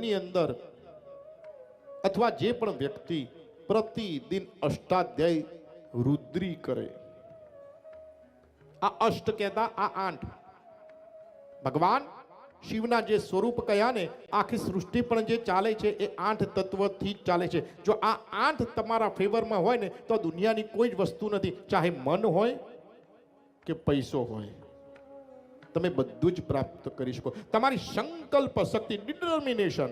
ની અંદર અથવા જે પણ વ્યક્તિ પ્રતિદિન અષ્ટાધ્યાય રુદ્રી કરે, આ અષ્ટ કહેતા આ 8 ભગવાન શિવના જે સ્વરૂપ કયા ને, આખી સૃષ્ટિ પણ જે ચાલે છે એ 8 તત્વથી જ ચાલે છે. જો આ 8 તમારા ફેવરમાં હોય ને તો દુનિયાની કોઈ જ વસ્તુ નથી, ચાહે મન હોય કે પૈસો હોય, તમે બધું જ પ્રાપ્ત કરી શકો. તમારી સંકલ્પ શક્તિ, ડિટર્મિનેશન,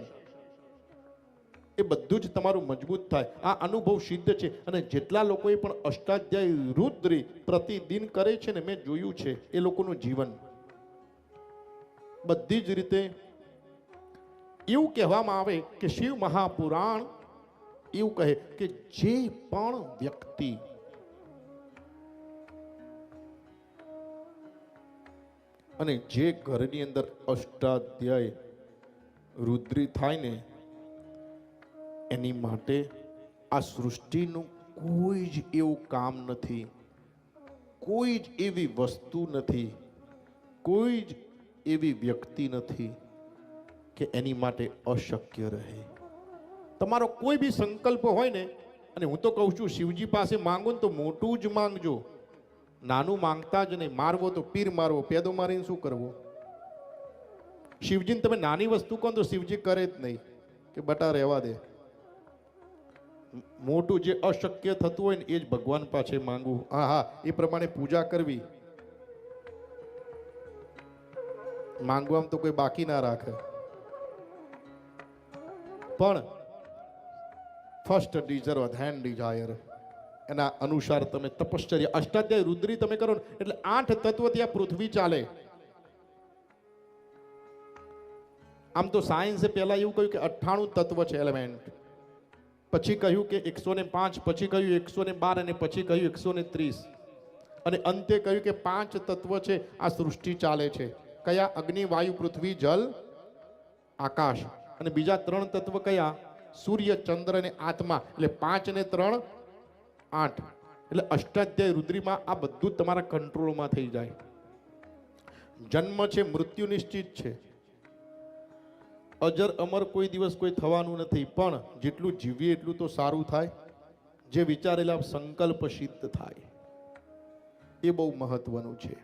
એ બધું જ તમારું મજબૂત થાય. આ અનુભવ સિદ્ધ છે. અને જેટલા લોકોએ પણ અષ્ટાધ્યાય રુદ્રી પ્રતિદિન કરે છે ને, મેં જોયું છે એ લોકોનું જીવન બધી જ રીતે એવું કહેવામાં આવે કે શિવ મહાપુરાણ એવું કહે કે જે પણ વ્યક્તિ અને જે ઘરની અંદર અષ્ટાધ્યાય રુદ્રી થાય ને, એની માટે આ સૃષ્ટિનું કોઈ જ એવું કામ નથી, કોઈ જ એવી વસ્તુ નથી, કોઈ જ એવી વ્યક્તિ નથી કે એની માટે અશક્ય રહે. તમારો કોઈ બી સંકલ્પ હોય ને, અને હું તો કહું છું શિવજી પાસે માંગો ને તો મોટું જ માંગજો, નાનું માંગતા જ નહીં. મારવો તો પીર મારવો, પેદો મારીને શું કરવો? શિવજીને તમે નાની વસ્તુ કહો તો શિવજી કરે જ નહીં, કે બટા રહેવા દે. મોટું જે અશક્ય થતું હોય ને એ જ ભગવાન પાસે માંગવું. હા, એ પ્રમાણે પૂજા કરવી. માંગવામાં તો કોઈ બાકી ના રાખે. પણ ફર્સ્ટ ડિઝર્વ ધેન ડિઝાયર, એના અનુસાર તમે તપશ્ચર્યા અષ્ટાધ્યાય રુદ્રી તમે કરો ને એટલે 8 તત્વ ત્યાં પૃથ્વી ચાલે. આમ તો સાયન્સે પહેલા એવું કહ્યું કે 98 તત્વ છે, એલિમેન્ટ. પછી કહ્યું કે 105, પછી કહ્યું 112, અને પછી કહ્યું 130, અને અંતે કહ્યું કે 5 તત્વ છે આ સૃષ્ટિ ચાલે છે. કયા? અગ્નિ, વાયુ, પૃથ્વી, જલ, આકાશ. અને બીજા 3 તત્વ કયા? સૂર્ય, ચંદ્ર અને આત્મા. એટલે 5 ને 3 8. એટલે અષ્ટાધ્યાય રુદ્રીમાં આ બધું તમારા કંટ્રોલમાં થઈ જાય. જન્મ છે, મૃત્યુ નિશ્ચિત છે, અજર અમર કોઈ દિવસ કોઈ થવાનું નથી. પણ જેટલું જીવીએ એટલું તો સારું થાય, જે વિચારેલા સંકલ્પ સિદ્ધ થાય, એ બહુ મહત્વનું છે.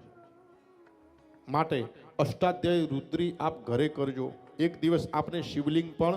માટે અષ્ટાધ્યાય રુદ્રી આપ ઘરે કરજો. એક દિવસ આપને શિવલિંગ પણ